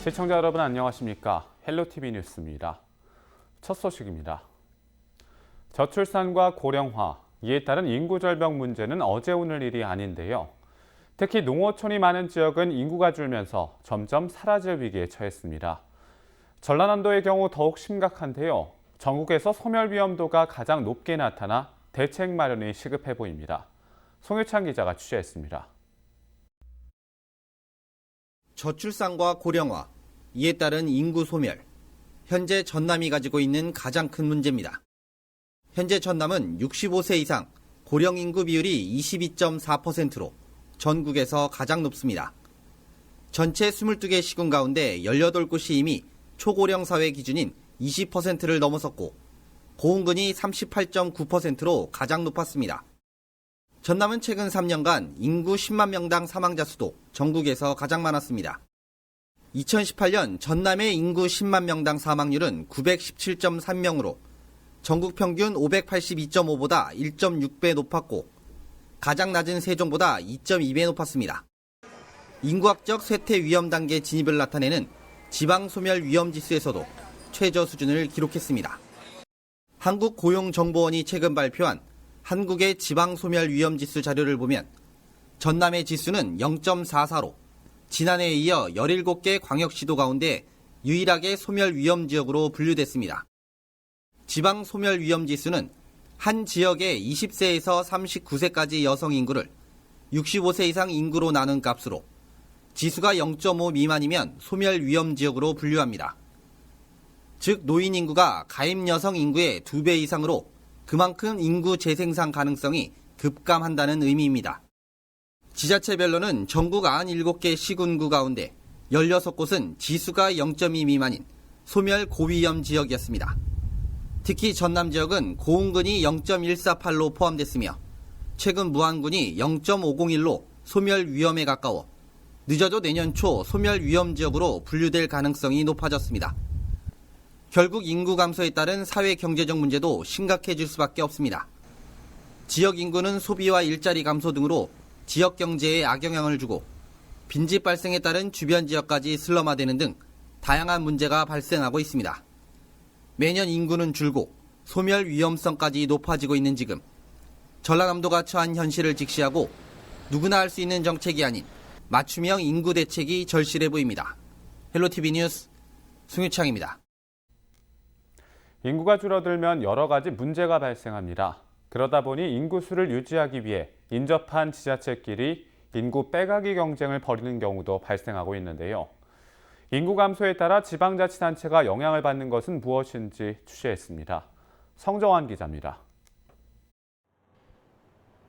시청자 여러분 안녕하십니까? 헬로티비 뉴스입니다. 첫 소식입니다. 저출산과 고령화, 이에 따른 인구 절벽 문제는 어제 오늘 일이 아닌데요. 특히 농어촌이 많은 지역은 인구가 줄면서 점점 사라질 위기에 처했습니다. 전라남도의 경우 더욱 심각한데요. 전국에서 소멸 위험도가 가장 높게 나타나 대책 마련이 시급해 보입니다. 송유찬 기자가 취재했습니다. 저출산과 고령화, 이에 따른 인구 소멸, 현재 전남이 가지고 있는 가장 큰 문제입니다. 현재 전남은 65세 이상 고령 인구 비율이 22.4%로 전국에서 가장 높습니다. 전체 22개 시군 가운데 18곳이 이미 초고령 사회 기준인 20%를 넘어섰고 고흥군이 38.9%로 가장 높았습니다. 전남은 최근 3년간 인구 10만 명당 사망자 수도 전국에서 가장 많았습니다. 2018년 전남의 인구 10만 명당 사망률은 917.3명으로 전국 평균 582.5보다 1.6배 높았고 가장 낮은 세종보다 2.2배 높았습니다. 인구학적 쇠퇴 위험 단계 진입을 나타내는 지방소멸 위험지수에서도 최저 수준을 기록했습니다. 한국고용정보원이 최근 발표한 한국의 지방소멸 위험지수 자료를 보면 전남의 지수는 0.44로 지난해에 이어 17개 광역시도 가운데 유일하게 소멸 위험 지역으로 분류됐습니다. 지방 소멸 위험 지수는 한 지역의 20세에서 39세까지 여성 인구를 65세 이상 인구로 나눈 값으로 지수가 0.5 미만이면 소멸 위험 지역으로 분류합니다. 즉 노인 인구가 가입 여성 인구의 2배 이상으로 그만큼 인구 재생산 가능성이 급감한다는 의미입니다. 지자체별로는 전국 97개 시군구 가운데 16곳은 지수가 0.2 미만인 소멸 고위험 지역이었습니다. 특히 전남 지역은 고흥군이 0.148로 포함됐으며 최근 무안군이 0.501로 소멸 위험에 가까워 늦어도 내년 초 소멸 위험 지역으로 분류될 가능성이 높아졌습니다. 결국 인구 감소에 따른 사회 경제적 문제도 심각해질 수밖에 없습니다. 지역 인구는 소비와 일자리 감소 등으로 지역 경제에 악영향을 주고 빈집 발생에 따른 주변 지역까지 슬럼화되는 등 다양한 문제가 발생하고 있습니다. 매년 인구는 줄고 소멸 위험성까지 높아지고 있는 지금 전라남도가 처한 현실을 직시하고 누구나 할 수 있는 정책이 아닌 맞춤형 인구 대책이 절실해 보입니다. 헬로티비 뉴스 송유창입니다. 인구가 줄어들면 여러 가지 문제가 발생합니다. 그러다 보니 인구수를 유지하기 위해 인접한 지자체끼리 인구 빼가기 경쟁을 벌이는 경우도 발생하고 있는데요. 인구 감소에 따라 지방자치단체가 영향을 받는 것은 무엇인지 취재했습니다. 성정환 기자입니다.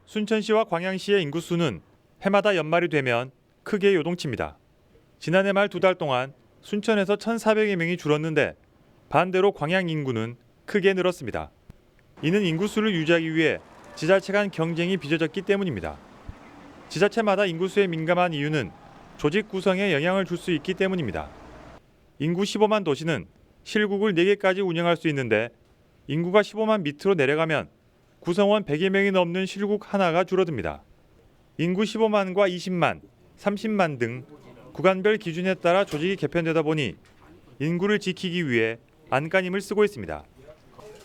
순천시와 광양시의 인구수는 해마다 연말이 되면 크게 요동칩니다. 지난해 말 2달 동안 순천에서 1,400여 명이 줄었는데 반대로 광양 인구는 크게 늘었습니다. 이는 인구수를 유지하기 위해 지자체 간 경쟁이 빚어졌기 때문입니다. 지자체마다 인구수에 민감한 이유는 조직 구성에 영향을 줄 수 있기 때문입니다. 인구 15만 도시는 실국을 4개까지 운영할 수 있는데 인구가 15만 밑으로 내려가면 구성원 100여 명이 넘는 실국 하나가 줄어듭니다. 인구 15만과 20만, 30만 등 구간별 기준에 따라 조직이 개편되다 보니 인구를 지키기 위해 안간힘을 쓰고 있습니다.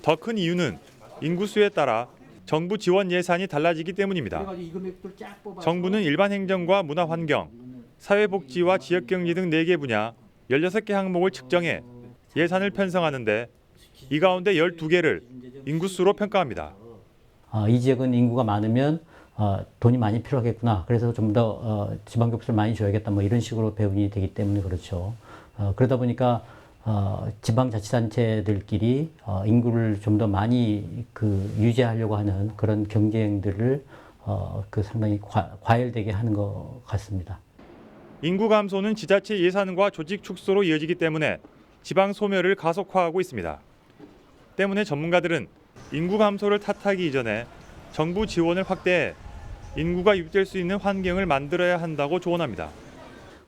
더 큰 이유는 인구수에 따라 정부 지원 예산이 달라지기 때문입니다. 정부는 일반 행정과 문화환경, 사회복지와 지역경제 등 4개 분야 16개 항목을 측정해 예산을 편성하는데 이 가운데 12개를 인구수로 평가합니다. 이 지역은 인구가 많으면 돈이 많이 필요하겠구나. 그래서 좀 더 지방교부를 많이 줘야겠다. 뭐 이런 식으로 배분이 되기 때문에 그렇죠. 그러다 보니까 지방자치단체들끼리 인구를 좀 더 많이 유지하려고 하는 그런 경쟁들을 상당히 과열되게 하는 것 같습니다. 인구 감소는 지자체 예산과 조직 축소로 이어지기 때문에 지방 소멸을 가속화하고 있습니다. 때문에 전문가들은 인구 감소를 탓하기 이전에 정부 지원을 확대해 인구가 유입될 수 있는 환경을 만들어야 한다고 조언합니다.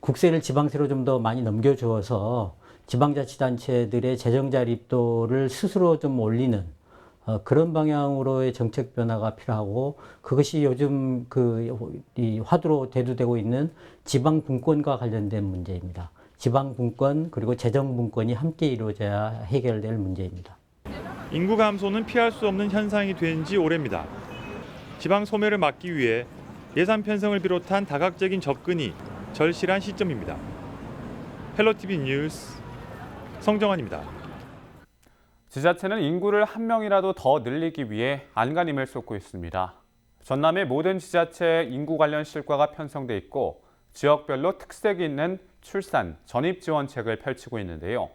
국세를 지방세로 좀 더 많이 넘겨주어서 지방자치단체들의 재정 자립도를 스스로 좀 올리는 그런 방향으로의 정책 변화가 필요하고, 그것이 요즘 이 화두로 대두되고 있는 지방 분권과 관련된 문제입니다. 지방분권 그리고 재정분권이 함께 이루어져야 해결될 문제입니다. 인구 감소는 피할 수 없는 현상이 된 지 오래입니다. 지방 소멸을 막기 위해 예산 편성을 비롯한 다각적인 접근이 절실한 시점입니다. 헬로티비 뉴스 성정환입니다. 지자체는 인구를 한 명이라도 더 늘리기 위해 안간힘을 쏟고 있습니다. 전남의 모든 지자체에 인구 관련 실과가 편성돼 있고 지역별로 특색이 있는 출산, 전입 지원책을 펼치고 있는데요.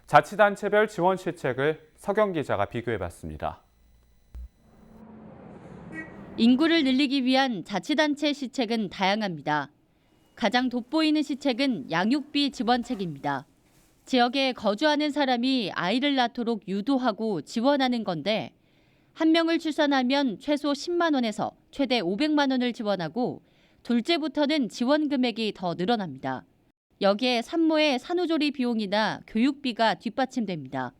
자치단체별 지원 실책을 서경 기자가 비교해봤습니다. 인구를 늘리기 위한 자치단체 시책은 다양합니다. 가장 돋보이는 시책은 양육비 지원책입니다. 지역에 거주하는 사람이 아이를 낳도록 유도하고 지원하는 건데 한 명을 출산하면 최소 10만 원에서 최대 500만 원을 지원하고 둘째부터는 지원 금액이 더 늘어납니다. 여기에 산모의 산후조리 비용이나 교육비가 뒷받침됩니다.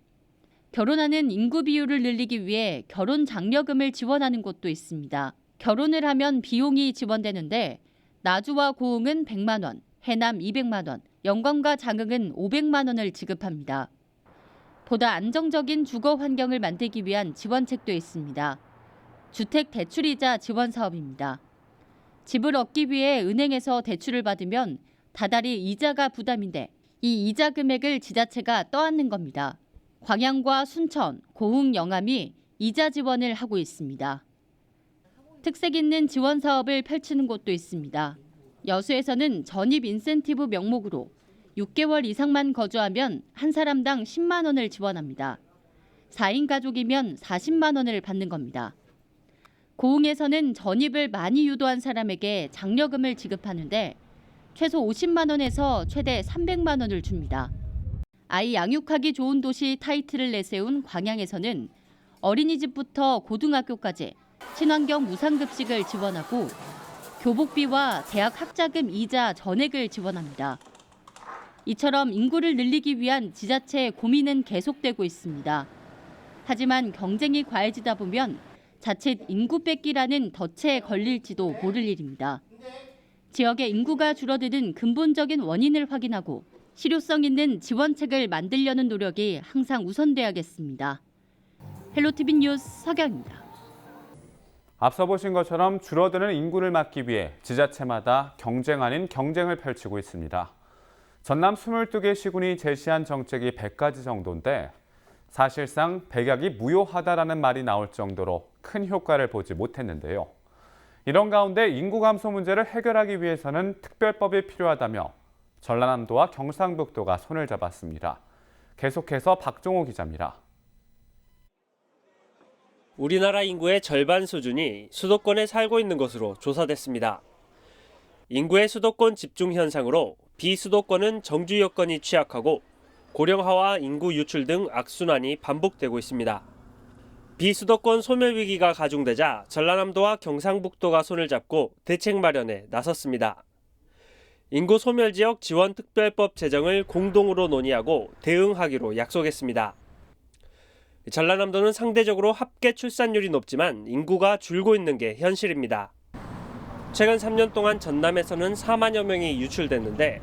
결혼하는 인구 비율을 늘리기 위해 결혼 장려금을 지원하는 곳도 있습니다. 결혼을 하면 비용이 지원되는데 나주와 고흥은 100만 원, 해남 200만 원, 영광과 장흥은 500만 원을 지급합니다. 보다 안정적인 주거 환경을 만들기 위한 지원책도 있습니다. 주택 대출이자 지원 사업입니다. 집을 얻기 위해 은행에서 대출을 받으면 다달이 이자가 부담인데 이 이자 금액을 지자체가 떠안는 겁니다. 광양과 순천, 고흥, 영암이 이자 지원을 하고 있습니다. 특색 있는 지원 사업을 펼치는 곳도 있습니다. 여수에서는 전입 인센티브 명목으로 6개월 이상만 거주하면 한 사람당 10만 원을 지원합니다. 4인 가족이면 40만 원을 받는 겁니다. 고흥에서는 전입을 많이 유도한 사람에게 장려금을 지급하는데 최소 50만 원에서 최대 300만 원을 줍니다. 아이 양육하기 좋은 도시 타이틀을 내세운 광양에서는 어린이집부터 고등학교까지 친환경 무상급식을 지원하고 교복비와 대학 학자금 이자 전액을 지원합니다. 이처럼 인구를 늘리기 위한 지자체의 고민은 계속되고 있습니다. 하지만 경쟁이 과해지다 보면 자칫 인구 뺏기라는 덫에 걸릴지도 모를 일입니다. 지역의 인구가 줄어드는 근본적인 원인을 확인하고 실효성 있는 지원책을 만들려는 노력이 항상 우선돼야겠습니다. 헬로티비 뉴스 서경입니다. 앞서 보신 것처럼 줄어드는 인구를 막기 위해 지자체마다 경쟁 아닌 경쟁을 펼치고 있습니다. 전남 22개 시군이 제시한 정책이 100가지 정도인데 사실상 백약이 무효하다라는 말이 나올 정도로 큰 효과를 보지 못했는데요. 이런 가운데 인구 감소 문제를 해결하기 위해서는 특별법이 필요하다며 전라남도와 경상북도가 손을 잡았습니다. 계속해서 박종호 기자입니다. 우리나라 인구의 절반 수준이 수도권에 살고 있는 것으로 조사됐습니다. 인구의 수도권 집중 현상으로 비수도권은 정주 여건이 취약하고 고령화와 인구 유출 등 악순환이 반복되고 있습니다. 비수도권 소멸 위기가 가중되자 전라남도와 경상북도가 손을 잡고 대책 마련에 나섰습니다. 인구 소멸 지역 지원 특별법 제정을 공동으로 논의하고 대응하기로 약속했습니다. 전라남도는 상대적으로 합계 출산율이 높지만 인구가 줄고 있는 게 현실입니다. 최근 3년 동안 전남에서는 4만여 명이 유출됐는데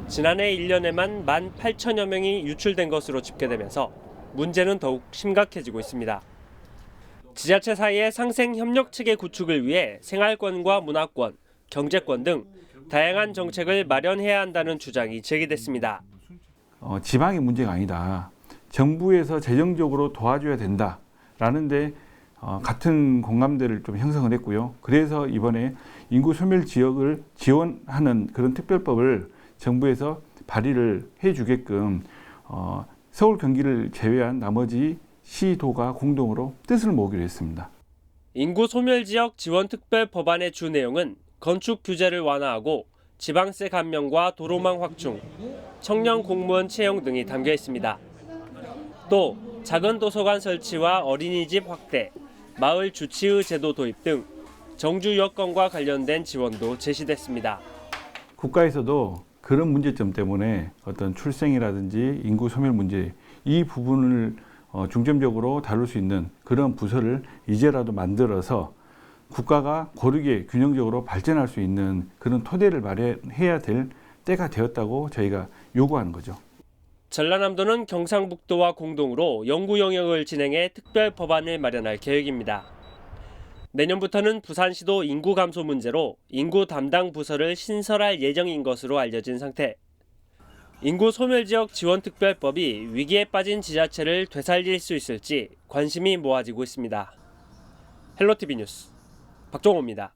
지난해 1년에만 18,000여 명이 유출된 것으로 집계되면서 문제는 더욱 심각해지고 있습니다. 지자체 사이의 상생 협력 체계 구축을 위해 생활권과 문화권, 경제권 등 다양한 정책을 마련해야 한다는 주장이 제기됐습니다. 지방의 문제가 아니다. 정부에서 재정적으로 도와줘야 된다라는 데 같은 공감대를 좀 형성을 했고요. 그래서 이번에 인구 소멸 지역을 지원하는 그런 특별법을 정부에서 발의를 해주게끔 서울, 경기를 제외한 나머지 시도가 공동으로 뜻을 모으기로 했습니다. 인구 소멸 지역 지원 특별 법안의 주 내용은 건축 규제를 완화하고 지방세 감면과 도로망 확충, 청년 공무원 채용 등이 담겨 있습니다. 또 작은 도서관 설치와 어린이집 확대, 마을 주치의 제도 도입 등 정주 여건과 관련된 지원도 제시됐습니다. 국가에서도 그런 문제점 때문에 어떤 출생이라든지 인구 소멸 문제 이 부분을 중점적으로 다룰 수 있는 그런 부서를 이제라도 만들어서 국가가 고르게 균형적으로 발전할 수 있는 그런 토대를 마련해야 될 때가 되었다고 저희가 요구하는 거죠. 전라남도는 경상북도와 공동으로 연구 영역을 진행해 특별 법안을 마련할 계획입니다. 내년부터는 부산시도 인구 감소 문제로 인구 담당 부서를 신설할 예정인 것으로 알려진 상태. 인구 소멸지역 지원특별법이 위기에 빠진 지자체를 되살릴 수 있을지 관심이 모아지고 있습니다. 헬로티비 뉴스 박종호입니다.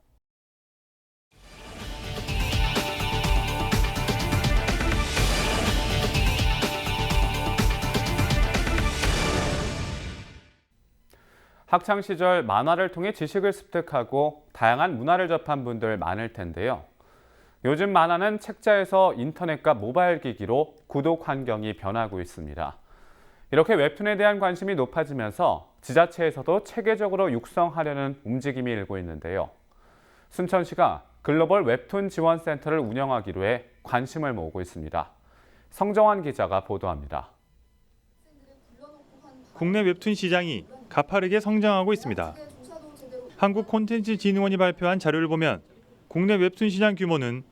학창 시절 만화를 통해 지식을 습득하고 다양한 문화를 접한 분들 많을 텐데요. 요즘 만화는 책자에서 인터넷과 모바일 기기로 구독 환경이 변하고 있습니다. 이렇게 웹툰에 대한 관심이 높아지면서 지자체에서도 체계적으로 육성하려는 움직임이 일고 있는데요. 순천시가 글로벌 웹툰 지원센터를 운영하기로 해 관심을 모으고 있습니다. 성정환 기자가 보도합니다. 국내 웹툰 시장이 가파르게 성장하고 있습니다. 한국콘텐츠진흥원이 발표한 자료를 보면 국내 웹툰 시장 규모는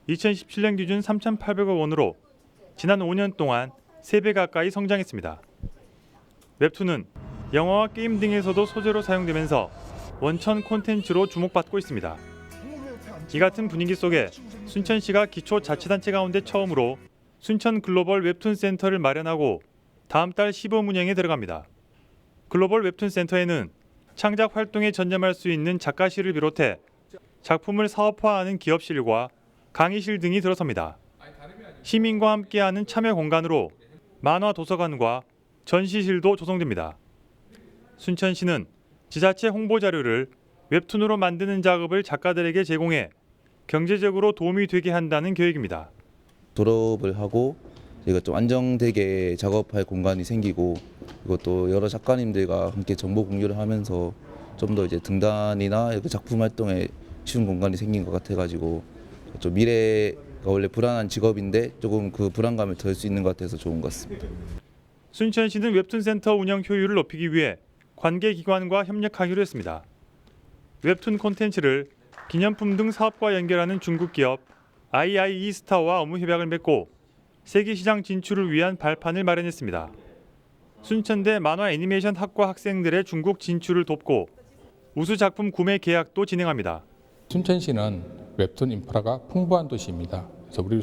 2017년 기준 3,800억 원으로 지난 5년 동안 3배 가까이 성장했습니다. 웹툰은 영화와 게임 등에서도 소재로 사용되면서 원천 콘텐츠로 주목받고 있습니다. 이 같은 분위기 속에 순천시가 기초자치단체 가운데 처음으로 순천 글로벌 웹툰 센터를 마련하고 다음 달 시범 운영에 들어갑니다. 글로벌 웹툰 센터에는 창작 활동에 전념할 수 있는 작가실을 비롯해 작품을 사업화하는 기업실과 강의실 등이 들어섭니다. 시민과 함께하는 참여 공간으로 만화 도서관과 전시실도 조성됩니다. 순천시는 지자체 홍보 자료를 웹툰으로 만드는 작업을 작가들에게 제공해 경제적으로 도움이 되게 한다는 계획입니다. 졸업을 하고 저희가 좀 안정되게 작업할 공간이 생기고 이것도 여러 작가님들과 함께 정보 공유를 하면서 좀 더 이제 등단이나 이렇게 작품 활동에 쉬운 공간이 생긴 것 같아가지고 좀 미래가 원래 불안한 직업인데 조금 그 불안감을 덜 수 있는 것 같아서 좋은 것 같습니다. 순천시는 웹툰 센터 운영 효율을 높이기 위해 관계 기관과 협력하기로 했습니다. 웹툰 콘텐츠를 기념품 등 사업과 연결하는 중국 기업 II 스타와 업무 협약을 맺고 세계 시장 진출을 위한 발판을 마련했습니다. 순천대 만화 애니메이션 학과 학생들의 중국 진출을 돕고 우수 작품 구매 계약도 진행합니다. 순천시는 웹툰 인프라가 풍부한 도시입니다. 그래서 우리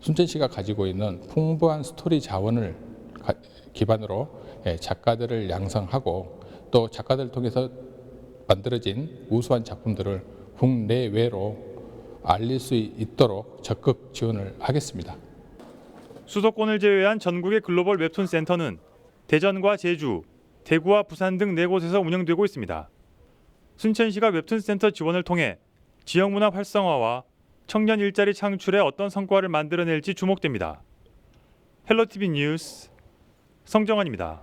순천시가 가지고 있는 풍부한 스토리 자원을 기반으로 작가들을 양성하고 또 작가들을 통해서 만들어진 우수한 작품들을 국내외로 알릴 수 있도록 적극 지원을 하겠습니다. 수도권을 제외한 전국의 글로벌 웹툰 센터는 대전과 제주, 대구와 부산 등 4곳에서 운영되고 있습니다. 순천시가 웹툰 센터 지원을 통해 지역 문화 활성화와 청년 일자리 창출에 어떤 성과를 만들어낼지 주목됩니다. 헬로티비 뉴스 성정환입니다.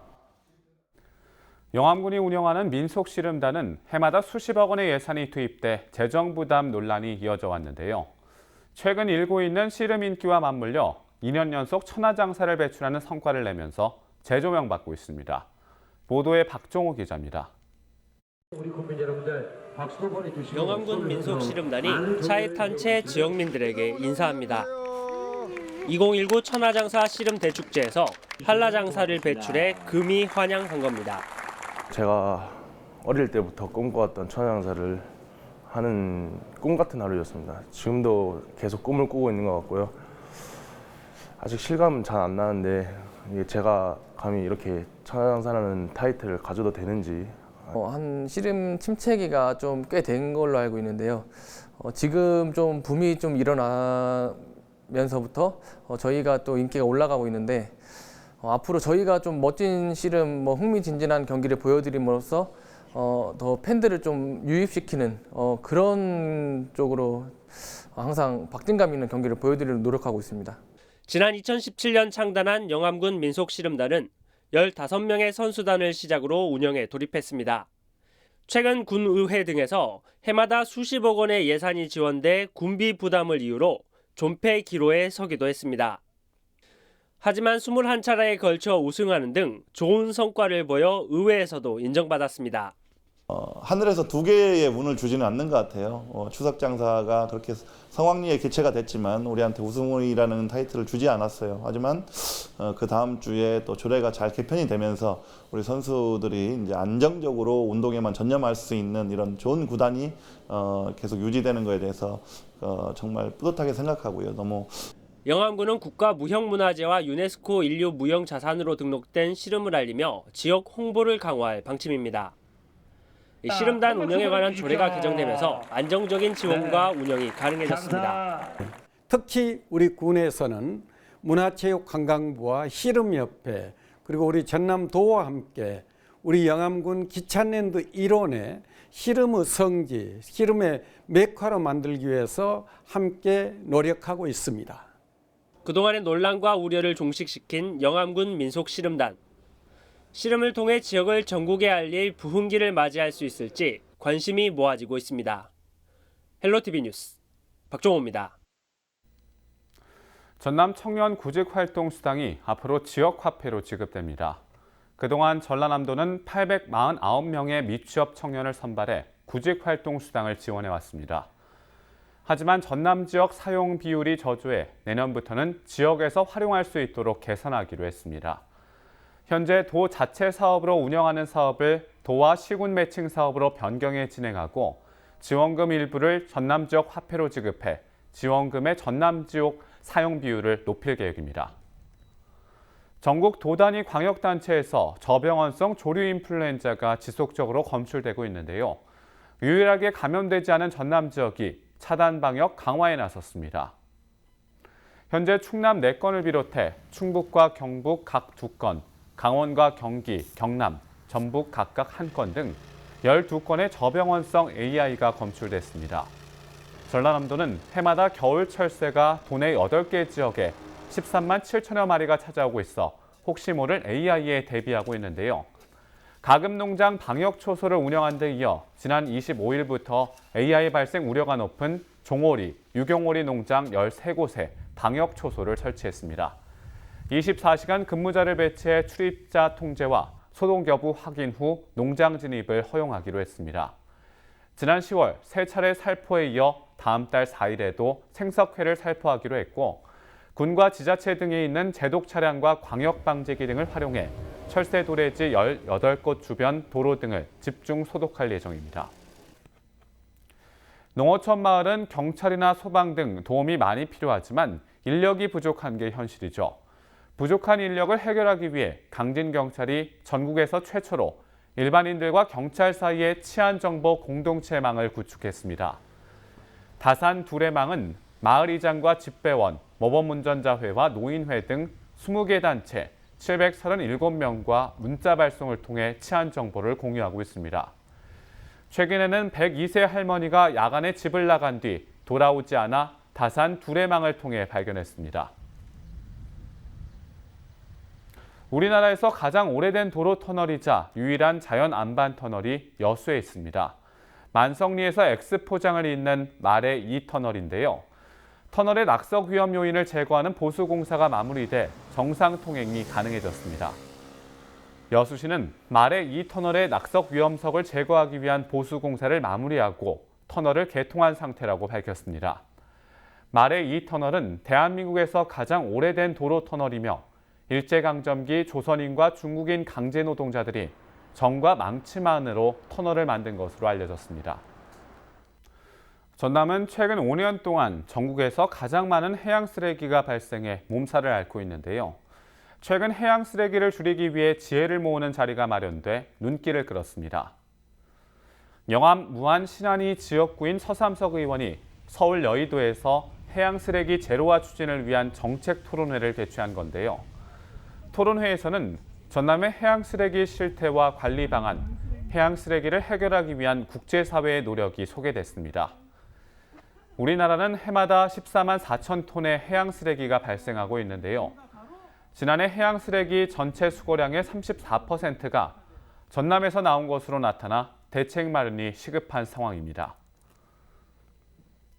영암군이 운영하는 민속씨름단은 해마다 수십억 원의 예산이 투입돼 재정 부담 논란이 이어져 왔는데요. 최근 일고 있는 씨름 인기와 맞물려 2년 연속 천하장사를 배출하는 성과를 내면서 재조명받고 있습니다. 보도에 박종호 기자입니다. 영암군 민속씨름단이 차에 탄 채 지역민들에게 인사합니다. 2019 천하장사 씨름 대축제에서 한라장사를 배출해 금이 환영한 겁니다. 제가 어릴 때부터 꿈꿔왔던 천하장사를 하는 꿈 같은 하루였습니다. 지금도 계속 꿈을 꾸고 있는 것 같고요. 아직 실감은 잘 안 나는데 이게 제가 감히 이렇게 천하장사라는 타이틀을 가져도 되는지. 한 씨름 침체기가 좀 꽤 된 걸로 알고 있는데요. 지금 좀 붐이 좀 일어나면서부터 저희가 또 인기가 올라가고 있는데 앞으로 저희가 좀 멋진 씨름, 흥미진진한 경기를 보여드림으로써 더 팬들을 좀 유입시키는 그런 쪽으로 항상 박진감 있는 경기를 보여드리려고 노력하고 있습니다. 지난 2017년 창단한 영암군 민속씨름단은 15명의 선수단을 시작으로 운영에 돌입했습니다. 최근 군의회 등에서 해마다 수십억 원의 예산이 지원돼 군비 부담을 이유로 존폐 기로에 서기도 했습니다. 하지만 21차례에 걸쳐 우승하는 등 좋은 성과를 보여 의회에서도 인정받았습니다. 하늘에서 두 개의 운을 주지는 않는 것 같아요. 추석 장사가 그렇게 성황리에 개최가 됐지만 우리한테 우승이라는 타이틀을 주지 않았어요. 하지만 그 다음 주에 또 조례가 잘 개편이 되면서 우리 선수들이 이제 안정적으로 운동에만 전념할 수 있는 이런 좋은 구단이 계속 유지되는 거에 대해서 정말 뿌듯하게 생각하고요. 너무 영암군은 국가무형문화재와 유네스코 인류 무형자산으로 등록된 씨름을 알리며 지역 홍보를 강화할 방침입니다. 이 씨름단 운영에 관한 조례가 개정되면서 안정적인 지원과 운영이 가능해졌습니다. 특히 우리 군에서는 문화체육관광부와 씨름협회 그리고 우리 전남도와 함께 우리 영암군 기찬랜드 일원에 씨름의 성지, 씨름의 메카로 만들기 위해서 함께 노력하고 있습니다. 그동안의 논란과 우려를 종식시킨 영암군 민속씨름단. 씨름을 통해 지역을 전국에 알릴 부흥기를 맞이할 수 있을지 관심이 모아지고 있습니다. 헬로티비 뉴스 박종호입니다. 전남 청년 구직활동 수당이 앞으로 지역화폐로 지급됩니다. 그동안 전라남도는 849명의 미취업 청년을 선발해 구직활동 수당을 지원해왔습니다. 하지만 전남 지역 사용 비율이 저조해 내년부터는 지역에서 활용할 수 있도록 개선하기로 했습니다. 현재 도 자체 사업으로 운영하는 사업을 도와 시군 매칭 사업으로 변경해 진행하고 지원금 일부를 전남 지역 화폐로 지급해 지원금의 전남 지역 사용 비율을 높일 계획입니다. 전국 도 단위 광역단체에서 저병원성 조류 인플루엔자가 지속적으로 검출되고 있는데요. 유일하게 감염되지 않은 전남 지역이 차단 방역 강화에 나섰습니다. 현재 충남 4건을 비롯해 충북과 경북 각 2건, 강원과 경기, 경남, 전북 각각 1건 등 12건의 저병원성 AI가 검출됐습니다. 전라남도는 해마다 겨울 철새가 도내 8개 지역에 13만 7천여 마리가 찾아오고 있어 혹시 모를 AI에 대비하고 있는데요. 가금농장 방역 초소를 운영한 데 이어 지난 25일부터 AI 발생 우려가 높은 종오리, 유경오리 농장 13곳에 방역 초소를 설치했습니다. 24시간 근무자를 배치해 출입자 통제와 소독 여부 확인 후 농장 진입을 허용하기로 했습니다. 지난 10월 3차례 살포에 이어 다음 달 4일에도 생석회를 살포하기로 했고 군과 지자체 등에 있는 제독 차량과 광역 방제기 등을 활용해 철새 도래지 18곳 주변 도로 등을 집중 소독할 예정입니다. 농어촌 마을은 경찰이나 소방 등 도움이 많이 필요하지만 인력이 부족한 게 현실이죠. 부족한 인력을 해결하기 위해 강진경찰이 전국에서 최초로 일반인들과 경찰 사이의 치안정보 공동체망을 구축했습니다. 다산 두레망은 마을이장과 집배원, 모범운전자회와 노인회 등 20개 단체 737명과 문자 발송을 통해 치안정보를 공유하고 있습니다. 최근에는 102세 할머니가 야간에 집을 나간 뒤 돌아오지 않아 다산 두레망을 통해 발견했습니다. 우리나라에서 가장 오래된 도로 터널이자 유일한 자연 안반 터널이 여수에 있습니다. 만성리에서 X포장을 잇는 말의 2터널인데요. 터널의 낙석 위험 요인을 제거하는 보수 공사가 마무리돼 정상 통행이 가능해졌습니다. 여수시는 말의 2터널의 낙석 위험석을 제거하기 위한 보수 공사를 마무리하고 터널을 개통한 상태라고 밝혔습니다. 말의 2터널은 대한민국에서 가장 오래된 도로 터널이며 일제강점기 조선인과 중국인 강제 노동자들이 정과 망치만으로 터널을 만든 것으로 알려졌습니다. 전남은 최근 5년 동안 전국에서 가장 많은 해양 쓰레기가 발생해 몸살을 앓고 있는데요. 최근 해양 쓰레기를 줄이기 위해 지혜를 모으는 자리가 마련돼 눈길을 끌었습니다. 영암 무안 신안리 지역구인 서삼석 의원이 서울 여의도에서 해양 쓰레기 제로화 추진을 위한 정책 토론회를 개최한 건데요. 토론회에서는 전남의 해양 쓰레기 실태와 관리 방안, 해양 쓰레기를 해결하기 위한 국제사회의 노력이 소개됐습니다. 우리나라는 해마다 14만 4천 톤의 해양 쓰레기가 발생하고 있는데요. 지난해 해양 쓰레기 전체 수거량의 34%가 전남에서 나온 것으로 나타나 대책 마련이 시급한 상황입니다.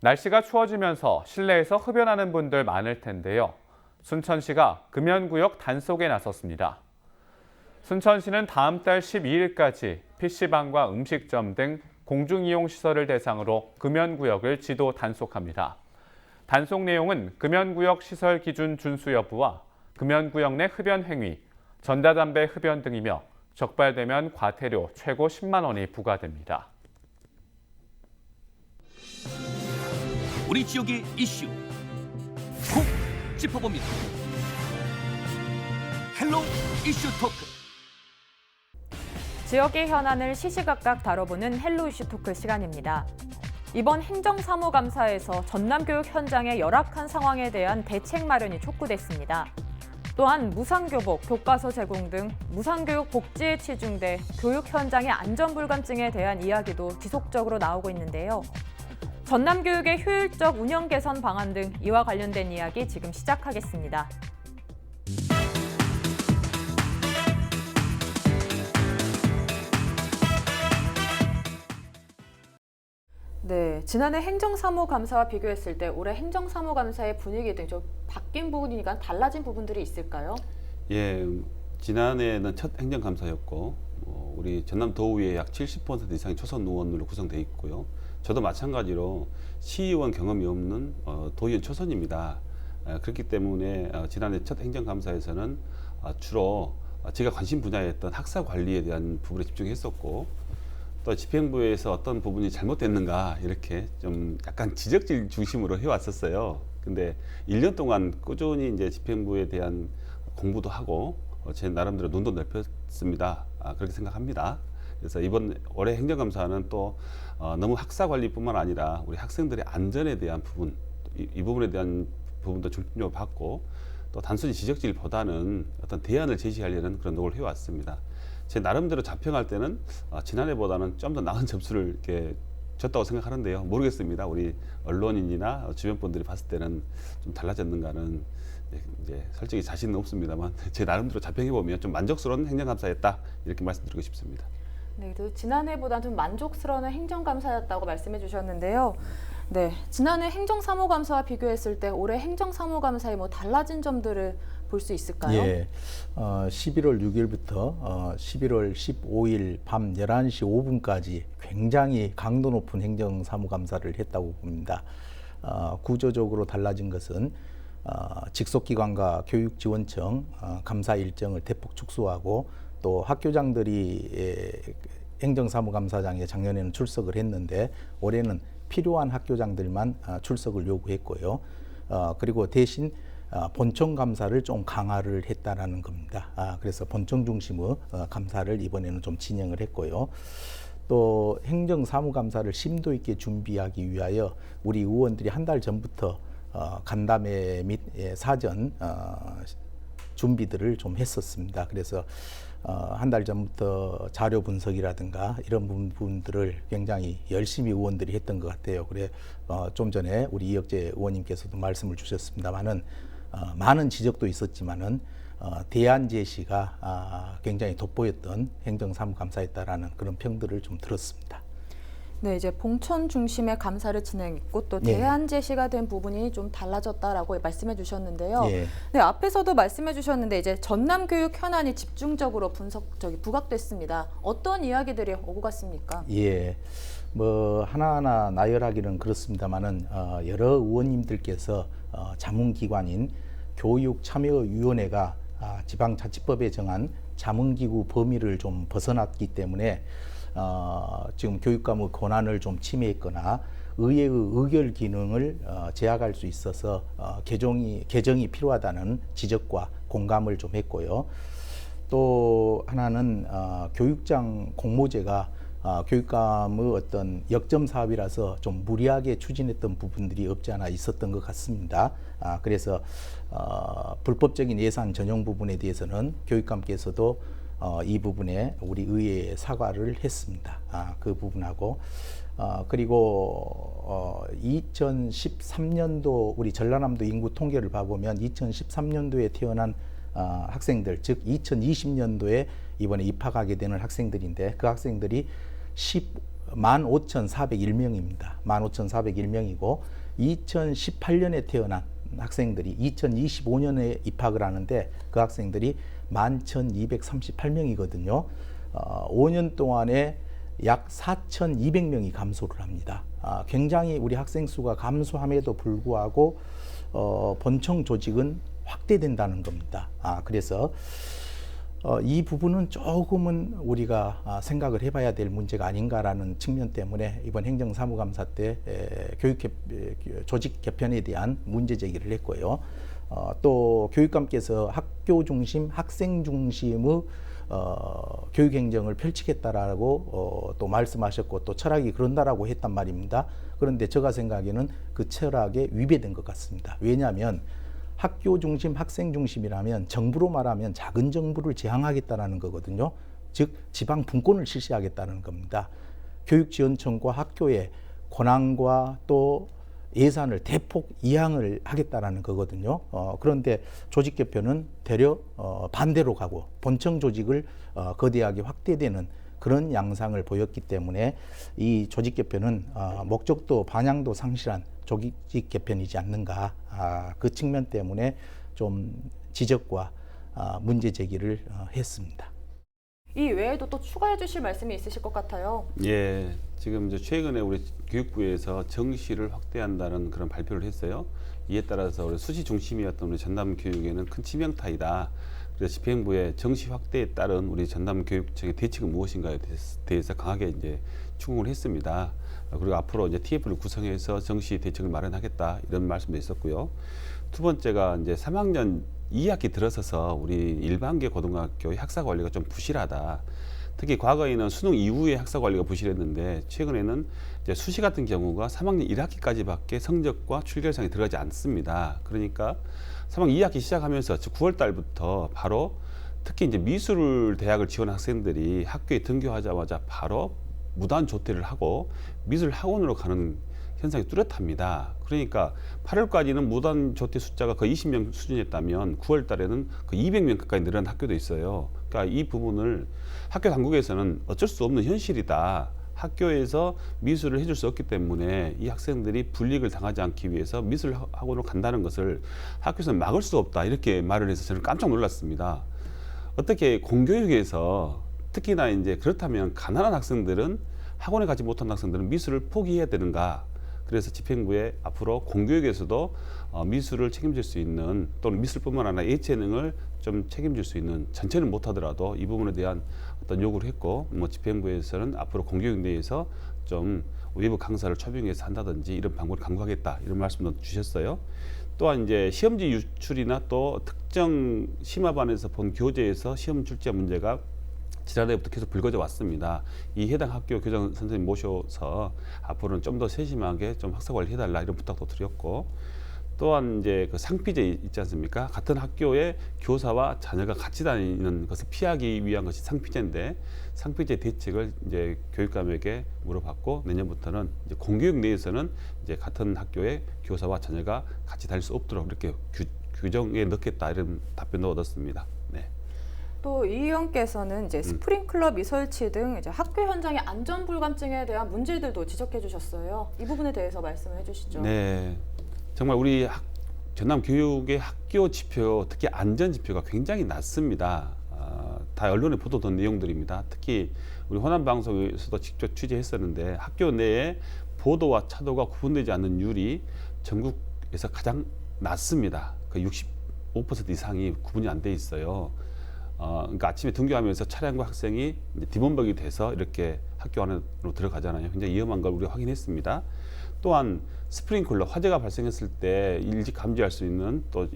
날씨가 추워지면서 실내에서 흡연하는 분들 많을 텐데요. 순천시가 금연구역 단속에 나섰습니다. 순천시는 다음 달 12일까지 PC방과 음식점 등 공중이용시설을 대상으로 금연구역을 지도 단속합니다. 단속 내용은 금연구역 시설 기준 준수 여부와 금연구역 내 흡연 행위, 전자담배 흡연 등이며 적발되면 과태료 최고 10만 원이 부과됩니다. 우리 지역의 이슈 콕 짚어봅니다. 헬로 이슈 토크. 지역의 현안을 시시각각 다뤄보는 헬로 이슈 토크 시간입니다. 이번 행정사무감사에서 전남교육 현장의 열악한 상황에 대한 대책 마련이 촉구됐습니다. 또한 무상교복, 교과서 제공 등 무상교육 복지에 치중돼 교육 현장의 안전불감증에 대한 이야기도 지속적으로 나오고 있는데요. 전남교육의 효율적 운영 개선 방안 등 이와 관련된 이야기 지금 시작하겠습니다. 네, 지난해 행정사무감사와 비교했을 때 올해 행정사무감사의 분위기 등 좀 바뀐 부분이니까 달라진 부분들이 있을까요? 예, 지난해는 첫 행정감사였고 우리 전남도의회 약 70% 이상의 초선 의원으로 구성되어 있고요. 저도 마찬가지로 시의원 경험이 없는 도의원 초선입니다. 그렇기 때문에 지난해 첫 행정감사에서는 주로 제가 관심 분야였던 학사 관리에 대한 부분에 집중했었고 또 집행부에서 어떤 부분이 잘못됐는가 이렇게 좀 약간 지적질 중심으로 해왔었어요. 근데 1년 동안 꾸준히 이제 집행부에 대한 공부도 하고 제 나름대로 눈도 넓혔습니다. 그렇게 생각합니다. 그래서 이번 올해 행정감사는 또 너무 학사 관리뿐만 아니라 우리 학생들의 안전에 대한 부분, 이 부분에 대한 부분도 중점적으로 받고 또 단순히 지적질보다는 어떤 대안을 제시하려는 그런 노력을 해왔습니다. 제 나름대로 자평할 때는 지난해보다는 좀 더 나은 점수를 이렇게 줬다고 생각하는데요. 모르겠습니다. 우리 언론인이나 주변 분들이 봤을 때는 좀 달라졌는가는 이제 솔직히 자신은 없습니다만 제 나름대로 자평해 보면 좀 만족스러운 행정감사였다 이렇게 말씀드리고 싶습니다. 네, 그래도 지난해보다 좀 만족스러운 행정감사였다고 말씀해 주셨는데요. 네, 지난해 행정사무감사와 비교했을 때 올해 행정사무감사에 뭐 달라진 점들을 볼 수 있을까요? 예, 11월 6일부터 11월 15일 밤 11시 5분까지 굉장히 강도 높은 행정사무감사를 했다고 봅니다. 구조적으로 달라진 것은 직속기관과 교육지원청 감사 일정을 대폭 축소하고 또 학교장들이 행정사무감사장에 작년에는 출석을 했는데 올해는 필요한 학교장들만 출석을 요구했고요. 그리고 대신 본청 감사를 좀 강화를 했다라는 겁니다. 그래서 본청 중심의 감사를 이번에는 좀 진행을 했고요. 또 행정사무감사를 심도 있게 준비하기 위하여 우리 의원들이 한 달 전부터 간담회 및 사전 준비들을 좀 했었습니다. 그래서 한 달 전부터 자료 분석이라든가 이런 부분들을 굉장히 열심히 의원들이 했던 것 같아요. 그래 좀 전에 우리 이혁재 의원님께서도 말씀을 주셨습니다만은 많은 지적도 있었지만은 대안 제시가 굉장히 돋보였던 행정사무감사였다라는 그런 평들을 좀 들었습니다. 네, 이제 봉천 중심의 감사를 진행했고 또 대안 제시가 된 부분이 좀 달라졌다라고 말씀해 주셨는데요. 예. 네, 앞에서도 말씀해 주셨는데 이제 전남 교육 현안이 집중적으로 부각됐습니다. 어떤 이야기들이 오고 갔습니까? 예, 뭐 하나하나 나열하기는 그렇습니다만은 여러 의원님들께서 자문기관인 교육참여위원회가 지방자치법에 정한 자문기구 범위를 좀 벗어났기 때문에 지금 교육감의 권한을 좀 침해했거나 의회의 의결 기능을 제약할 수 있어서 개정이 필요하다는 지적과 공감을 좀 했고요. 또 하나는 교육장 공모제가 교육감의 어떤 역점 사업이라서 좀 무리하게 추진했던 부분들이 없지 않아 있었던 것 같습니다. 그래서 불법적인 예산 전용 부분에 대해서는 교육감께서도 이 부분에 우리 의회에 사과를 했습니다. 그 부분하고 그리고 2013년도 우리 전라남도 인구 통계를 봐보면 2013년도에 태어난 학생들, 즉 2020년도에 이번에 입학하게 되는 학생들인데 그 학생들이 15,401명입니다. 15,401명이고 2018년에 태어난 학생들이 2025년에 입학을 하는데 그 학생들이 11,238명이거든요. 5년 동안에 약 4,200명이 감소를 합니다. 굉장히 우리 학생 수가 감소함에도 불구하고 본청 조직은 확대된다는 겁니다. 그래서 이 부분은 조금은 우리가 생각을 해봐야 될 문제가 아닌가라는 측면 때문에 이번 행정사무감사 때 조직 개편에 대한 문제 제기를 했고요. 또 교육감께서 학교 중심, 학생 중심의 교육 행정을 펼치겠다라고 또 말씀하셨고 또 철학이 그런다라고 했단 말입니다. 그런데 제가 생각에는 그 철학에 위배된 것 같습니다. 왜냐하면 학교 중심, 학생 중심이라면 정부로 말하면 작은 정부를 지향하겠다는 거거든요. 즉 지방 분권을 실시하겠다는 겁니다. 교육지원청과 학교의 권한과 또 예산을 대폭 이양을 하겠다는 거거든요. 그런데 조직 개편은 되려 반대로 가고 본청 조직을 거대하게 확대되는 그런 양상을 보였기 때문에 이 조직 개편은 목적도 방향도 상실한 조직 개편이지 않는가, 그 측면 때문에 좀 지적과 문제 제기를 했습니다. 이 외에도 또 추가해 주실 말씀이 있으실 것 같아요. 예, 지금 이제 최근에 우리 교육부에서 정시를 확대한다는 그런 발표를 했어요. 이에 따라서 우리 수시 중심이었던 우리 전남 교육에는 큰 치명타이다. 그래서 집행부의 정시 확대에 따른 우리 전남 교육청의 대책은 무엇인가에 대해서 강하게 이제 추궁을 했습니다. 그리고 앞으로 이제 TF를 구성해서 정시 대책을 마련하겠다 이런 말씀도 있었고요. 두 번째가 이제 3학년 2학기 들어서서 우리 일반계 고등학교의 학사 관리가 좀 부실하다. 특히 과거에는 수능 이후에 학사 관리가 부실했는데 최근에는 이제 수시 같은 경우가 3학년 1학기까지밖에 성적과 출결상에 들어가지 않습니다. 그러니까 3학년 2학기 시작하면서 9월 달부터 바로 특히 이제 미술 대학을 지원한 학생들이 학교에 등교하자마자 바로 무단 조퇴를 하고 미술 학원으로 가는 현상이 뚜렷합니다. 그러니까 8월까지는 무단 조퇴 숫자가 거의 20명 수준이었다면 9월 달에는 그 200명 가까이 늘어난 학교도 있어요. 그러니까 이 부분을 학교 당국에서는 어쩔 수 없는 현실이다. 학교에서 미술을 해줄 수 없기 때문에 이 학생들이 불이익을 당하지 않기 위해서 미술 학원으로 간다는 것을 학교에서는 막을 수 없다. 이렇게 말을 해서 저는 깜짝 놀랐습니다. 어떻게 공교육에서 특히나 이제 그렇다면 가난한 학생들은 학원에 가지 못한 학생들은 미술을 포기해야 되는가? 그래서 집행부에 앞으로 공교육에서도 미술을 책임질 수 있는 또는 미술뿐만 아니라 예체능을 좀 책임질 수 있는 전체는 못하더라도 이 부분에 대한 어떤 요구를 했고 뭐 집행부에서는 앞으로 공교육 내에서 좀 외부 강사를 초빙해서 한다든지 이런 방법을 강구하겠다 이런 말씀도 주셨어요. 또한 이제 시험지 유출이나 또 특정 심화반에서 본 교재에서 시험 출제 문제가 지난해부터 계속 불거져 왔습니다. 이 해당 학교 교장 선생님 모셔서 앞으로는 좀 더 세심하게 좀 학사 관리 해달라 이런 부탁도 드렸고 또한 이제 그 상피제 있지 않습니까? 같은 학교에 교사와 자녀가 같이 다니는 것을 피하기 위한 것이 상피제인데 상피제 대책을 이제 교육감에게 물어봤고 내년부터는 이제 공교육 내에서는 이제 같은 학교에 교사와 자녀가 같이 다닐 수 없도록 이렇게 규정에 넣겠다 이런 답변도 얻었습니다. 네. 또 이 의원께서는 이제 스프링클러 미설치 등 이제 학교 현장의 안전 불감증에 대한 문제들도 지적해 주셨어요. 이 부분에 대해서 말씀을 해주시죠. 네, 정말 우리 전남 교육의 학교 지표, 특히 안전 지표가 굉장히 낮습니다. 다 언론에 보도된 내용들입니다. 특히 우리 호남 방송에서도 직접 취재했었는데 학교 내에 보도와 차도가 구분되지 않는 율이 전국에서 가장 낮습니다. 그 65% 이상이 구분이 안 돼 있어요. 그러니까 아침에 등교하면서 차량과 학생이 이제 디범벅이 돼서 이렇게 학교 안으로 들어가잖아요. 굉장히 위험한 걸 우리가 확인했습니다. 또한 스프링클러 화재가 발생했을 때 일찍 감지할 수 있는 또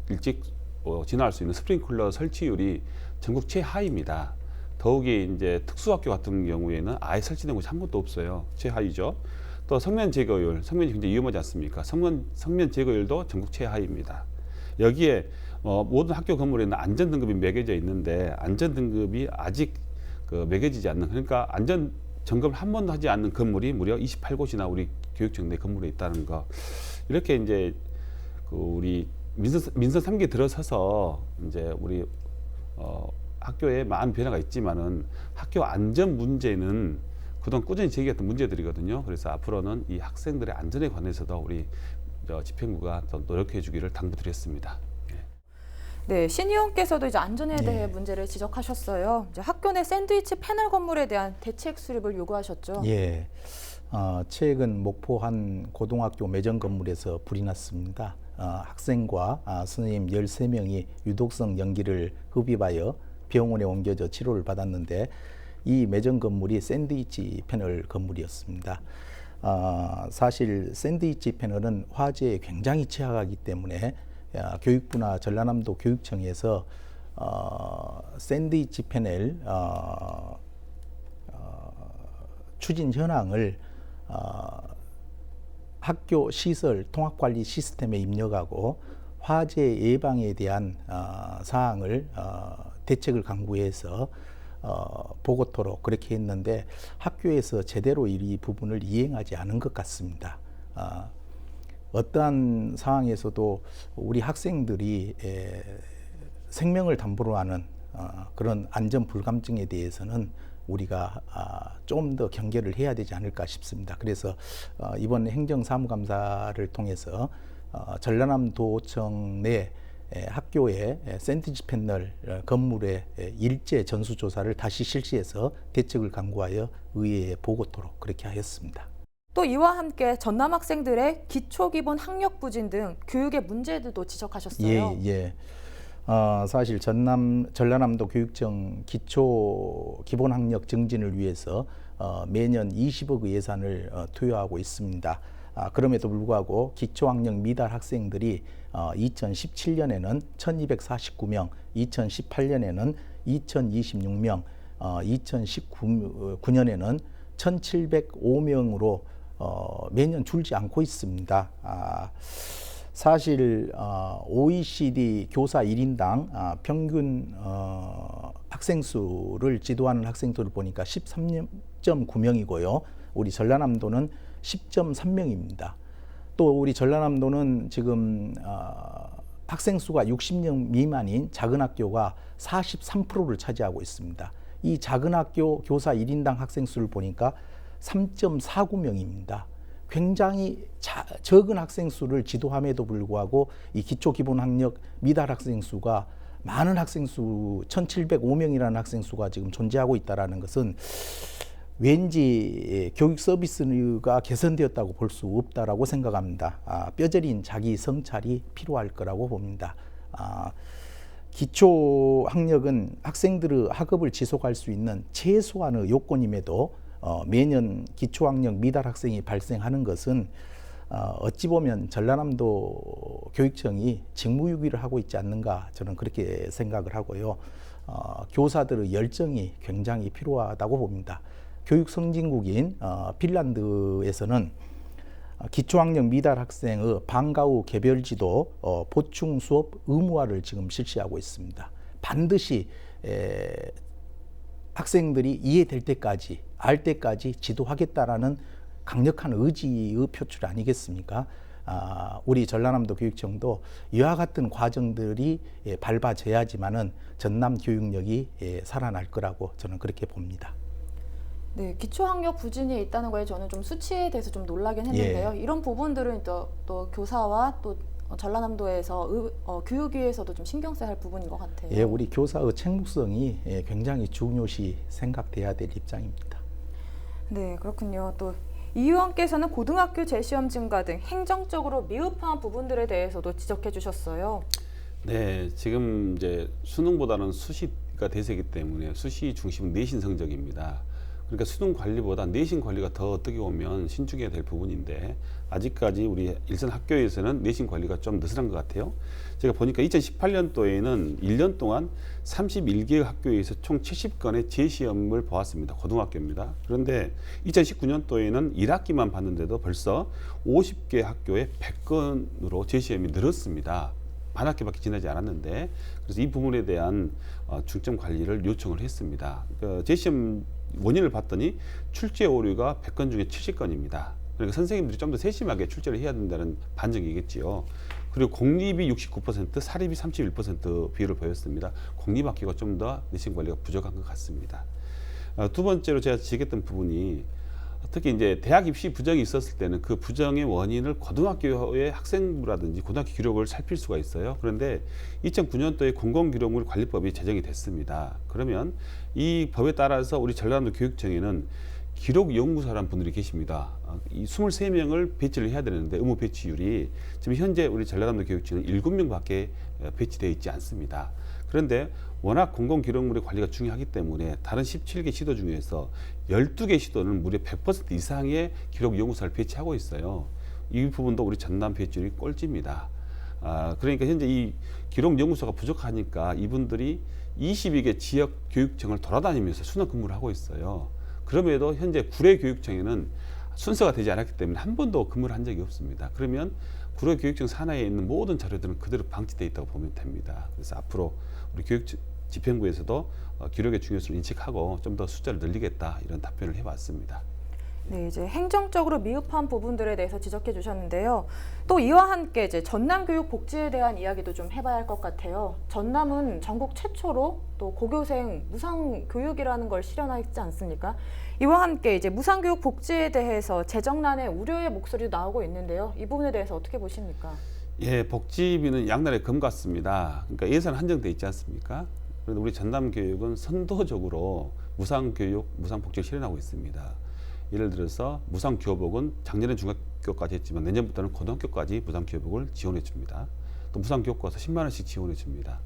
일찍 진화할 수 있는 스프링클러 설치율이 전국 최하위입니다. 더욱이 이제 특수학교 같은 경우에는 아예 설치된 곳이 한 곳도 없어요. 최하위죠. 또 성면 제거율, 성면이 굉장히 위험하지 않습니까? 성면 제거율도 전국 최하위입니다. 여기에 모든 학교 건물에는 안전 등급이 매겨져 있는데 안전 등급이 아직 매겨지지 않는, 그러니까 안전 점검을 한 번도 하지 않는 건물이 무려 28곳이나 우리 교육청 내 건물에 있다는 거. 이렇게 이제 우리 민선 3기 들어서서 이제 우리 학교에 많은 변화가 있지만은 학교 안전 문제는 그동안 꾸준히 제기했던 문제들이거든요. 그래서 앞으로는 이 학생들의 안전에 관해서도 우리 집행부가 더 노력해 주기를 당부드렸습니다. 네, 신 의원께서도 이제 안전에 대해 문제를 지적하셨어요. 이제 학교 내 샌드위치 패널 건물에 대한 대책 수립을 요구하셨죠. 예. 최근 목포 한 고등학교 매점 건물에서 불이 났습니다. 학생과 선생님 13명이 유독성 연기를 흡입하여 병원에 옮겨져 치료를 받았는데 이 매점 건물이 샌드위치 패널 건물이었습니다. 사실 샌드위치 패널은 화재에 굉장히 취약하기 때문에 교육부나 전라남도 교육청에서 샌드위치 패널 추진 현황을 학교 시설 통합관리 시스템에 입력하고 화재 예방에 대한 사항을 대책을 강구해서 보고토록 그렇게 했는데 학교에서 제대로 이 부분을 이행하지 않은 것 같습니다. 어떠한 상황에서도 우리 학생들이 생명을 담보로 하는 그런 안전 불감증에 대해서는 우리가 좀 더 경계를 해야 되지 않을까 싶습니다. 그래서 이번 행정사무감사를 통해서 전라남도청 내 학교의 샌드위치 패널 건물의 일제 전수조사를 다시 실시해서 대책을 강구하여 의회에 보고토록 그렇게 하였습니다. 또 이와 함께 전남 학생들의 기초기본 학력 부진 등 교육의 문제들도 지적하셨어요. 예. 사실 전라남도 교육청 기초 기본 학력 증진을 위해서 매년 20억 예산을 투여하고 있습니다. 그럼에도 불구하고 기초학력 미달 학생들이 2017년에는 1249명, 2018년에는 2026명, 2019년에는 1705명으로 매년 줄지 않고 있습니다. 사실 OECD 교사 1인당 평균 학생 수를 지도하는 학생들을 보니까 13.9명이고요. 우리 전라남도는 10.3명입니다. 또 우리 전라남도는 지금 학생 수가 60명 미만인 작은 학교가 43%를 차지하고 있습니다. 이 작은 학교 교사 1인당 학생 수를 보니까 3.49명입니다. 굉장히 적은 학생 수를 지도함에도 불구하고 이 기초기본학력 미달 학생 수가 많은 학생 수 1705명이라는 학생 수가 지금 존재하고 있다는 것은 왠지 교육 서비스가 개선되었다고 볼 수 없다라고 생각합니다. 뼈저린 자기 성찰이 필요할 거라고 봅니다. 기초학력은 학생들의 학업을 지속할 수 있는 최소한의 요건임에도 매년 기초학력 미달 학생이 발생하는 것은 어찌 보면 전라남도 교육청이 직무유기를 하고 있지 않는가 저는 그렇게 생각을 하고요. 교사들의 열정이 굉장히 필요하다고 봅니다. 교육 선진국인 핀란드에서는 기초학력 미달 학생의 방과 후 개별지도 보충 수업 의무화를 지금 실시하고 있습니다. 반드시 학생들이 이해될 때까지 알 때까지 지도하겠다라는 강력한 의지의 표출 아니겠습니까? 우리 전라남도 교육청도 이와 같은 과정들이 밟아져야지만은 전남 교육력이 살아날 거라고 저는 그렇게 봅니다. 네, 기초학력 부진이 있다는 거에 저는 좀 수치에 대해서 좀 놀라긴 했는데요. 이런 부분들은 또 교사와 또 전라남도에서 교육위에서도 좀 신경 써야 할 부분인 것 같아요. 예, 우리 교사의 책무성이 굉장히 중요시 생각돼야 될 입장입니다. 네, 그렇군요. 또 이 의원께서는 고등학교 재시험 증가 등 행정적으로 미흡한 부분들에 대해서도 지적해 주셨어요. 네, 지금 이제 수능보다는 수시가 대세이기 때문에 수시 중심 내신 성적입니다. 그러니까 수능 관리보다 내신 관리가 더 어떻게 보면 신중해야 될 부분인데 아직까지 우리 일선 학교에서는 내신 관리가 좀 느슨한 것 같아요. 제가 보니까 2018년도에는 1년 동안 31개 학교에서 총 70건의 재시험을 보았습니다. 고등학교입니다. 그런데 2019년도에는 1학기만 봤는데도 벌써 50개 학교에 100건으로 재시험이 늘었습니다. 반 학기밖에 지나지 않았는데 그래서 이 부분에 대한 중점 관리를 요청을 했습니다. 그러니까 재시험 원인을 봤더니 출제 오류가 100건 중에 70건입니다. 그러니까 선생님들이 좀 더 세심하게 출제를 해야 된다는 반증이겠지요. 그리고 공립이 69%, 사립이 31% 비율을 보였습니다. 공립학교가 좀 더 내신 관리가 부족한 것 같습니다. 두 번째로 제가 지적했던 부분이 특히 이제 대학 입시 부정이 있었을 때는 그 부정의 원인을 고등학교의 학생부라든지 고등학교 기록을 살필 수가 있어요. 그런데 2009년도에 공공기록물 관리법이 제정이 됐습니다. 그러면 이 법에 따라서 우리 전라남도 교육청에는 기록연구사라는 분들이 계십니다. 이 23명을 배치를 해야 되는데 의무 배치율이 지금 현재 우리 전라남도 교육청은 7명밖에 배치되어 있지 않습니다. 그런데 워낙 공공기록물의 관리가 중요하기 때문에 다른 17개 시도 중에서 12개 시도는 무려 100% 이상의 기록연구사를 배치하고 있어요. 이 부분도 우리 전남 배치율이 꼴찌입니다. 그러니까 현재 이 기록연구소가 부족하니까 이분들이 22개 지역 교육청을 돌아다니면서 순환 근무를 하고 있어요. 그럼에도 현재 구례교육청에는 순서가 되지 않았기 때문에 한 번도 근무를 한 적이 없습니다. 그러면 구례교육청 산하에 있는 모든 자료들은 그대로 방치되어 있다고 보면 됩니다. 그래서 앞으로 우리 교육집행부에서도 기록의 중요성을 인식하고 좀 더 숫자를 늘리겠다 이런 답변을 해왔습니다. 네, 이제 행정적으로 미흡한 부분들에 대해서 지적해 주셨는데요. 또 이와 함께 이제 전남 교육 복지에 대한 이야기도 좀 해봐야 할 것 같아요. 전남은 전국 최초로 또 고교생 무상 교육이라는 걸 실현하지 않습니까? 이와 함께 이제 무상 교육 복지에 대해서 재정난의 우려의 목소리도 나오고 있는데요. 이 부분에 대해서 어떻게 보십니까? 예, 복지비는 양날의 금 같습니다. 그러니까 예산 한정돼 있지 않습니까? 그런데 우리 전남 교육은 선도적으로 무상 교육, 무상 복지를 실현하고 있습니다. 예를 들어서 무상 교복은 작년에 중학교까지 했지만 내년부터는 고등학교까지 무상 교복을 지원해 줍니다. 또 무상 교과서 10만 원씩 지원해 줍니다.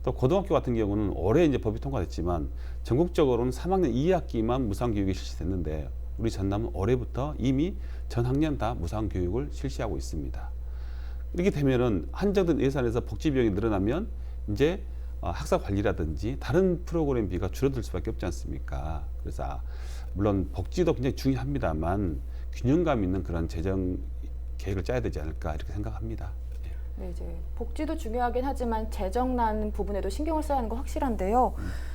또 고등학교 같은 경우는 올해 이제 법이 통과됐지만 전국적으로는 3학년 2학기만 무상 교육이 실시됐는데 우리 전남은 올해부터 이미 전 학년 다 무상 교육을 실시하고 있습니다. 이렇게 되면은 한정된 예산에서 복지 비용이 늘어나면 이제 학사 관리라든지 다른 프로그램비가 줄어들 수밖에 없지 않습니까? 그래서 물론 복지도 굉장히 중요합니다만 균형감 있는 그런 재정 계획을 짜야 되지 않을까 이렇게 생각합니다. 네, 이제 복지도 중요하긴 하지만 재정난 부분에도 신경을 써야 하는 건 확실한데요.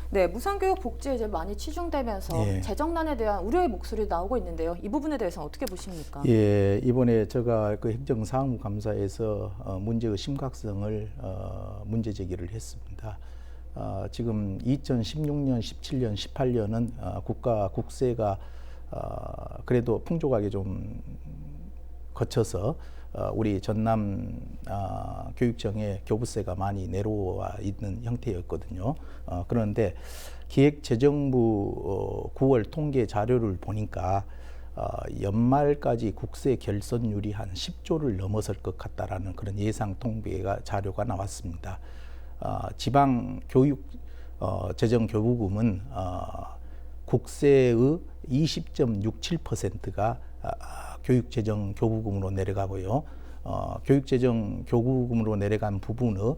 네, 무상교육 복지에 이제 많이 치중되면서 예. 재정난에 대한 우려의 목소리 나오고 있는데요. 이 부분에 대해서는 어떻게 보십니까? 예, 이번에 제가 그 행정사무감사에서 문제의 심각성을 문제 제기를 했습니다. 지금 2016년, 17년, 18년은 국가 국세가 그래도 풍족하게 좀 거쳐서 우리 전남 교육청에 교부세가 많이 내려와 있는 형태였거든요. 그런데 기획재정부 9월 통계 자료를 보니까 연말까지 국세 결손율이 한 10조를 넘어설 것 같다라는 그런 예상 통계가 자료가 나왔습니다. 지방 교육 재정 교부금은 국세의 20.67%가 교육재정 교부금으로 내려가고요. 교육재정 교부금으로 내려간 부분의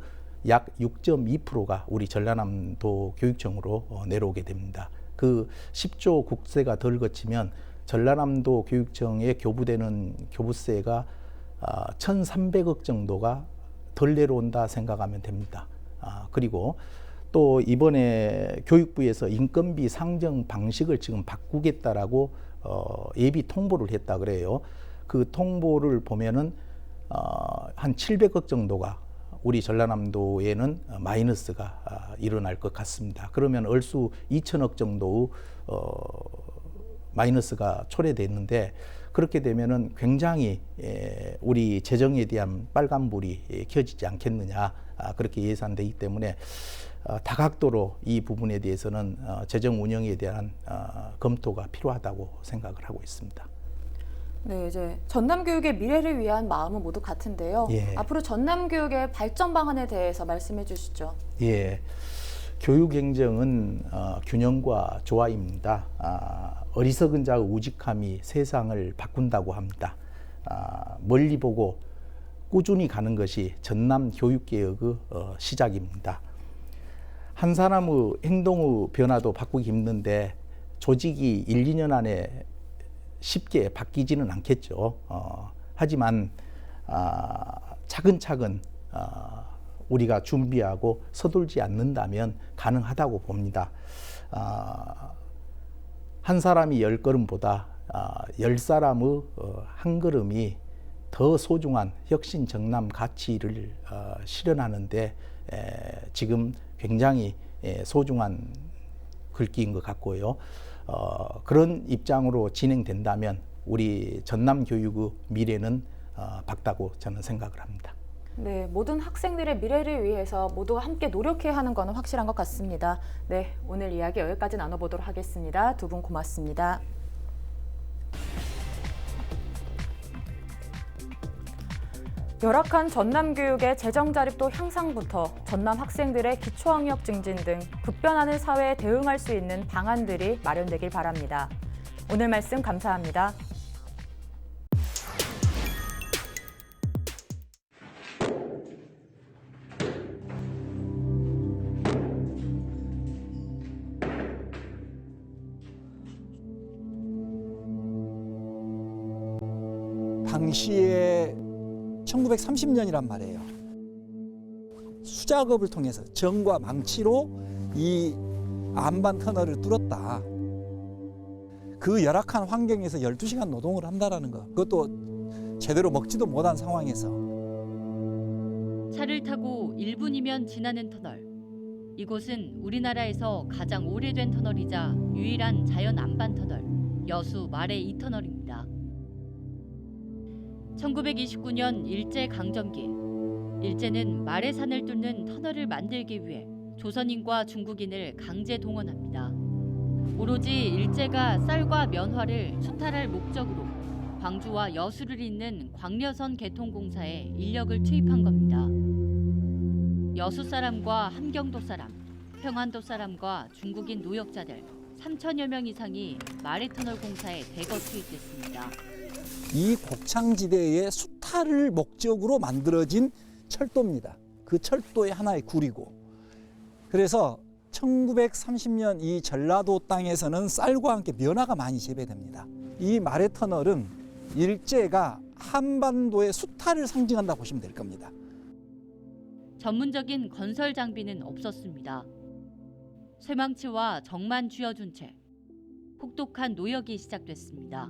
약 6.2%가 우리 전라남도 교육청으로 내려오게 됩니다. 그 10조 국세가 덜 거치면 전라남도 교육청에 교부되는 교부세가 1,300억 정도가 덜 내려온다 생각하면 됩니다. 그리고 또 이번에 교육부에서 인건비 상정 방식을 지금 바꾸겠다라고 예비 통보를 했다 그래요. 그 통보를 보면은 한 700억 정도가 우리 전라남도에는 마이너스가 일어날 것 같습니다. 그러면 얼수 2천억 정도 마이너스가 초래됐는데 그렇게 되면은 굉장히 우리 재정에 대한 빨간불이 켜지지 않겠느냐 그렇게 예상되기 때문에 다각도로 이 부분에 대해서는 재정 운영에 대한 검토가 필요하다고 생각을 하고 있습니다. 네, 이제 전남 교육의 미래를 위한 마음은 모두 같은데요. 예. 앞으로 전남 교육의 발전 방안에 대해서 말씀해 주시죠. 예, 교육 행정은 균형과 조화입니다. 어리석은 자의 우직함이 세상을 바꾼다고 합니다. 멀리 보고 꾸준히 가는 것이 전남 교육개혁의 시작입니다. 한 사람의 행동의 변화도 바꾸기 힘든데 조직이 1, 2년 안에 쉽게 바뀌지는 않겠죠. 하지만 차근차근 우리가 준비하고 서둘지 않는다면 가능하다고 봅니다. 한 사람이 10걸음보다 10사람의 한 걸음이 더 소중한 혁신 정남 가치를 실현하는데 지금 굉장히 소중한 글귀인 것 같고요. 그런 입장으로 진행된다면 우리 전남 교육의 미래는 밝다고 저는 생각을 합니다. 네, 모든 학생들의 미래를 위해서 모두가 함께 노력해야 하는 것은 확실한 것 같습니다. 네, 오늘 이야기 여기까지 나눠보도록 하겠습니다. 두 분 고맙습니다. 열악한 전남 교육의 재정 자립도 향상부터 전남 학생들의 기초학력 증진 등 급변하는 사회에 대응할 수 있는 방안들이 마련되길 바랍니다. 오늘 말씀 감사합니다. 당시에 1930년이란 말이에요. 수작업을 통해서 정과 망치로 이 안반 터널을 뚫었다. 그 열악한 환경에서 12시간 노동을 한다는 거. 그것도 제대로 먹지도 못한 상황에서. 차를 타고 1분이면 지나는 터널. 이곳은 우리나라에서 가장 오래된 터널이자 유일한 자연 안반 터널, 여수 말해 2터널입니다. 1929년 일제강점기, 일제는 말해산을 뚫는 터널을 만들기 위해 조선인과 중국인을 강제 동원합니다. 오로지 일제가 쌀과 면화를 수탈할 목적으로 광주와 여수를 잇는 광려선 개통공사에 인력을 투입한 겁니다. 여수 사람과 함경도 사람, 평안도 사람과 중국인 노역자들 3천여 명 이상이 말해터널 공사에 대거 투입됐습니다. 이 곡창지대의 수탈을 목적으로 만들어진 철도입니다. 그 철도의 하나의 구리고. 그래서 1930년 이 전라도 땅에서는 쌀과 함께 면화가 많이 재배됩니다. 이 말해터널은 일제가 한반도의 수탈을 상징한다고 보시면 될 겁니다. 전문적인 건설 장비는 없었습니다. 쇠망치와 정만 쥐어준 채 혹독한 노역이 시작됐습니다.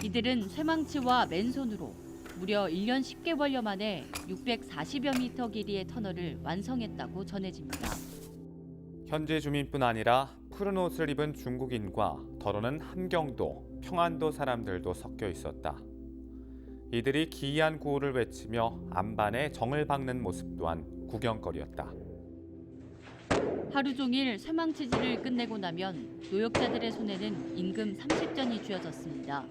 이들은 쇠망치와 맨손으로 무려 1년 10개월여 만에 640여 미터 길이의 터널을 완성했다고 전해집니다. 현지 주민뿐 아니라 푸른 옷을 입은 중국인과 더러는 함경도, 평안도 사람들도 섞여 있었다. 이들이 기이한 구호를 외치며 안반에 정을 박는 모습 또한 구경거리였다. 하루 종일 쇠망치질을 끝내고 나면 노역자들의 손에는 임금 30전이 쥐어졌습니다.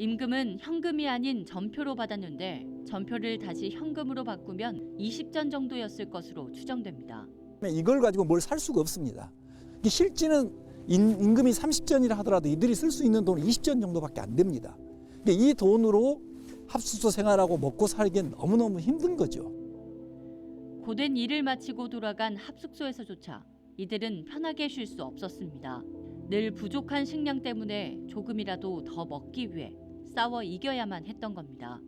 임금은 현금이 아닌 전표로 받았는데 전표를 다시 현금으로 바꾸면 20전 정도였을 것으로 추정됩니다. 이걸 가지고 뭘 살 수가 없습니다. 실제는 임금이 30전이라 하더라도 이들이 쓸 수 있는 돈은 20전 정도밖에 안 됩니다. 근데 이 돈으로 합숙소 생활하고 먹고 살기엔 너무너무 힘든 거죠. 고된 일을 마치고 돌아간 합숙소에서조차 이들은 편하게 쉴 수 없었습니다. 늘 부족한 식량 때문에 조금이라도 더 먹기 위해 싸워 이겨야만 했던 겁니다.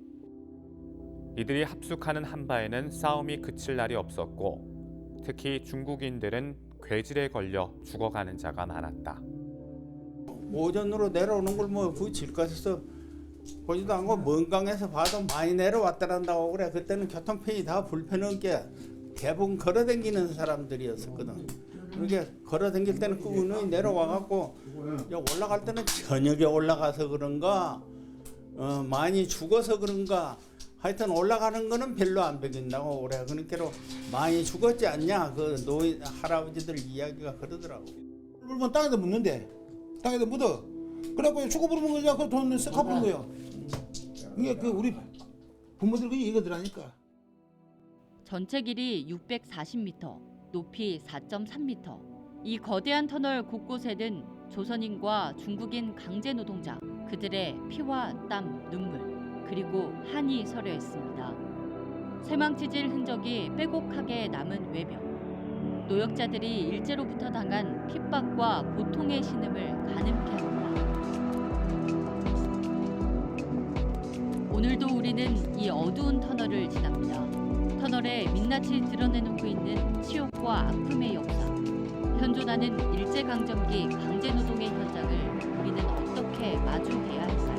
이들이 합숙하는 한바에는 싸움이 그칠 날이 없었고 특히 중국인들은 괴질에 걸려 죽어가는 자가 많았다. 오전으로 내려오는 걸 뭐 질 것에서 보지도 않고 먼 강에서 봐도 많이 내려왔다란다고 그래. 그때는 교통편이 다 불편한 게 대부분 걸어다니는 사람들이었었거든. 그렇게 걸어다닐 때는 꾸준히 내려와갖고 올라갈 때는 저녁에 올라가서 그런가 많이 죽어서 그런가 하여튼 올라가는 거는 별로 안 배긴다고 그래. 그러니까 많이 죽었지 않냐 그 노인 할아버지들 이야기가 그러더라고. 물건 땅에다 묻는데 땅에다 묻어. 그래갖고 죽어버리는 거냐 그 돈 쓱 갚는 거야. 이게 그 우리 부모들 그 이거들 하니까. 전체 길이 640m, 높이 4.3m. 이 거대한 터널 곳곳에는 조선인과 중국인 강제 노동자, 그들의 피와 땀, 눈물, 그리고 한이 서려 있습니다. 쇠망치질 흔적이 빼곡하게 남은 외벽. 노역자들이 일제로부터 당한 핍박과 고통의 신음을 가늠케 합니다. 오늘도 우리는 이 어두운 터널을 지납니다. 터널에 민낯이 드러내놓고 있는 치욕과 아픔의 역사. 현존하는 일제강점기 강제노동의 현장을 우리는 어떻게 마주해야 할까요?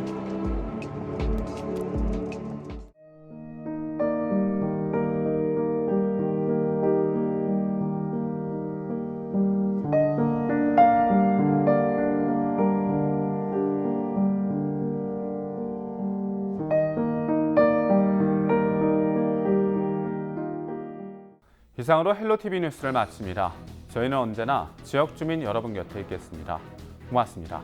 이상으로 헬로티비 뉴스를 마칩니다. 저희는 언제나 지역 주민 여러분 곁에 있겠습니다. 고맙습니다.